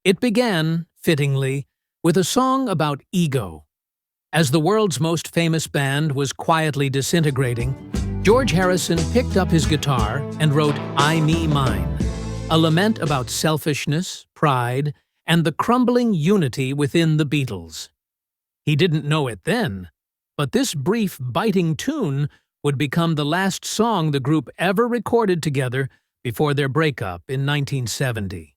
It began, fittingly, with a song about ego. As the world's most famous band was quietly disintegrating, George Harrison picked up his guitar and wrote I, Me, Mine, a lament about selfishness, pride, and the crumbling unity within the Beatles. He didn't know it then, but this brief, biting tune would become the last song the group ever recorded together before their breakup in 1970.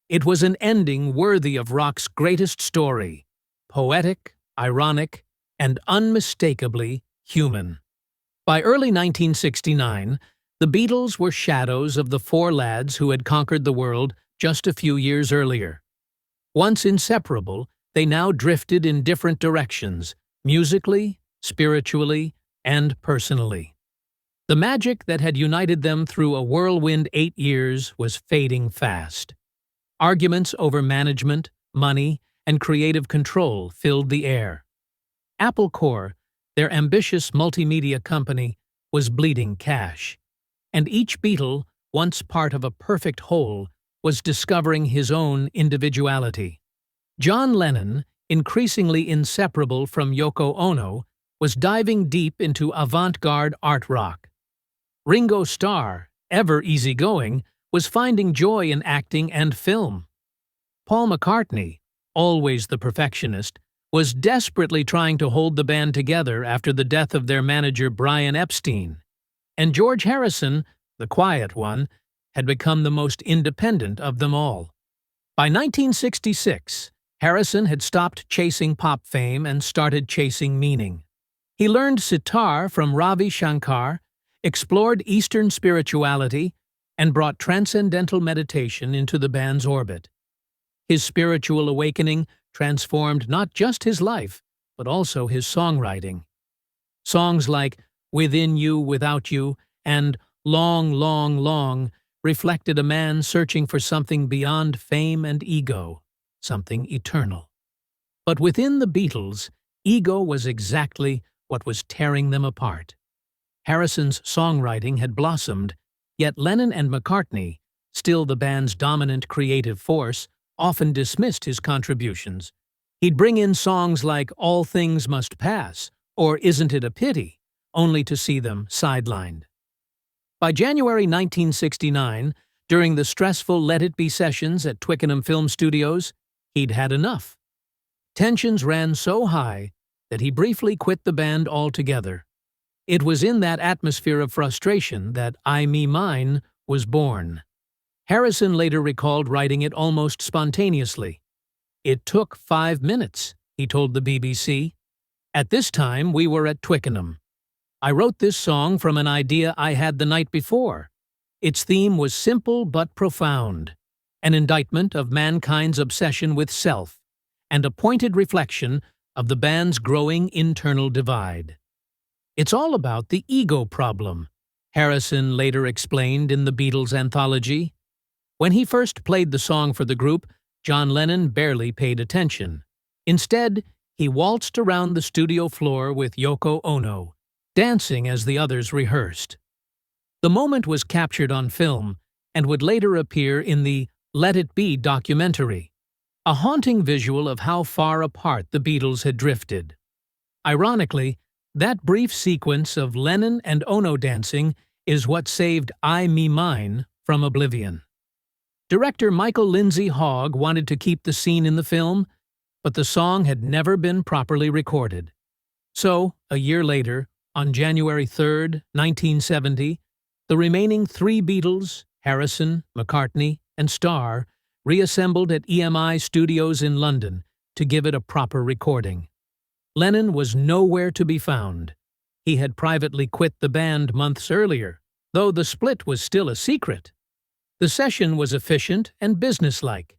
It was an ending worthy of rock's greatest story, poetic, ironic, and unmistakably human. By early 1969, the Beatles were shadows of the four lads who had conquered the world just a few years earlier. Once inseparable, they now drifted in different directions, musically, spiritually, and personally. The magic that had united them through a whirlwind 8 years was fading fast. Arguments over management, money, and creative control filled the air. Apple Corps, their ambitious multimedia company, was bleeding cash. And each Beatle, once part of a perfect whole, was discovering his own individuality. John Lennon, increasingly inseparable from Yoko Ono, was diving deep into avant-garde art rock. Ringo Starr, ever easygoing, was finding joy in acting and film. Paul McCartney, always the perfectionist, was desperately trying to hold the band together after the death of their manager Brian Epstein. And George Harrison, the quiet one, had become the most independent of them all. By 1966, Harrison had stopped chasing pop fame and started chasing meaning. He learned sitar from Ravi Shankar, explored Eastern spirituality, and brought transcendental meditation into the band's orbit. His spiritual awakening transformed not just his life, but also his songwriting. Songs like Within You, Without You, and Long, Long, Long reflected a man searching for something beyond fame and ego, something eternal. But within the Beatles, ego was exactly what was tearing them apart. Harrison's songwriting had blossomed, yet Lennon and McCartney, still the band's dominant creative force, often dismissed his contributions. He'd bring in songs like All Things Must Pass or Isn't It a Pity, only to see them sidelined. By January 1969, during the stressful Let It Be sessions at Twickenham Film Studios, he'd had enough. Tensions ran so high that he briefly quit the band altogether. It was in that atmosphere of frustration that I, Me, Mine was born. Harrison later recalled writing it almost spontaneously. It took 5 minutes, he told the BBC. At this time, we were at Twickenham. I wrote this song from an idea I had the night before. Its theme was simple but profound, an indictment of mankind's obsession with self, and a pointed reflection of the band's growing internal divide. It's all about the ego problem, Harrison later explained in the Beatles anthology. When he first played the song for the group, John Lennon barely paid attention. Instead, he waltzed around the studio floor with Yoko Ono, dancing as the others rehearsed. The moment was captured on film and would later appear in the Let It Be documentary, a haunting visual of how far apart the Beatles had drifted. Ironically, that brief sequence of Lennon and Ono dancing is what saved I, Me, Mine from oblivion. Director Michael Lindsay Hogg wanted to keep the scene in the film, but the song had never been properly recorded. So, a year later, on January 3, 1970, the remaining 3 Beatles, Harrison, McCartney, and Starr, reassembled at EMI Studios in London to give it a proper recording. Lennon was nowhere to be found. He had privately quit the band months earlier, though the split was still a secret. The session was efficient and businesslike.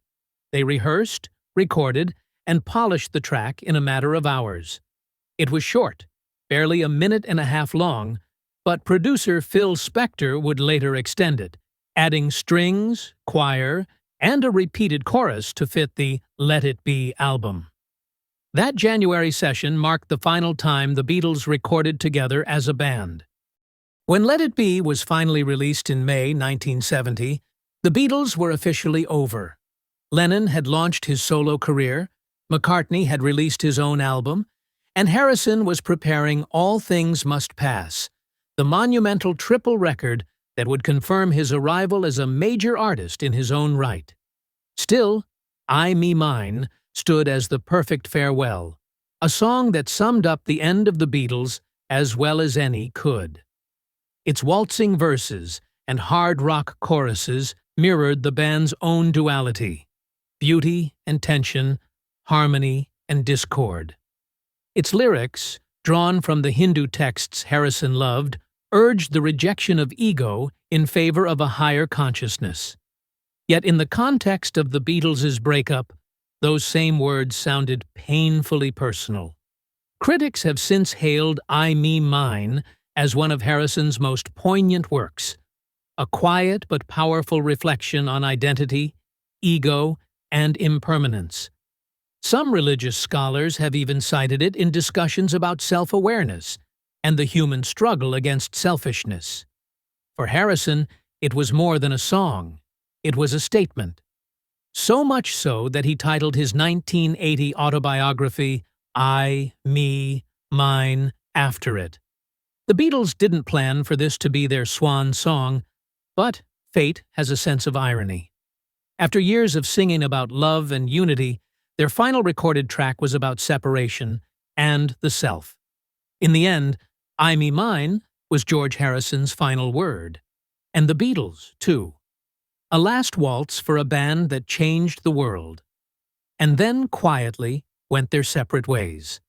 They rehearsed, recorded, and polished the track in a matter of hours. It was short, barely a minute and a half long, but producer Phil Spector would later extend it, adding strings, choir, and a repeated chorus to fit the Let It Be album. That January session marked the final time the Beatles recorded together as a band. When Let It Be was finally released in May 1970, the Beatles were officially over. Lennon had launched his solo career, McCartney had released his own album, and Harrison was preparing All Things Must Pass, the monumental triple record that would confirm his arrival as a major artist in his own right. Still, I, Me, Mine stood as the perfect farewell, a song that summed up the end of the Beatles as well as any could. Its waltzing verses and hard rock choruses mirrored the band's own duality: beauty and tension, harmony and discord. Its lyrics, drawn from the Hindu texts Harrison loved, urged the rejection of ego in favor of a higher consciousness. Yet in the context of the Beatles' breakup, those same words sounded painfully personal. Critics have since hailed I, Me, Mine as one of Harrison's most poignant works, a quiet but powerful reflection on identity, ego, and impermanence. Some religious scholars have even cited it in discussions about self-awareness and the human struggle against selfishness. For Harrison, it was more than a song. It was a statement. So much so that he titled his 1980 autobiography I, Me, Mine after it. The Beatles didn't plan for this to be their swan song, but fate has a sense of irony. After years of singing about love and unity, their final recorded track was about separation and the self. In the end, I, Me, Mine was George Harrison's final word. And the Beatles, too. A last waltz for a band that changed the world. And then, quietly, went their separate ways.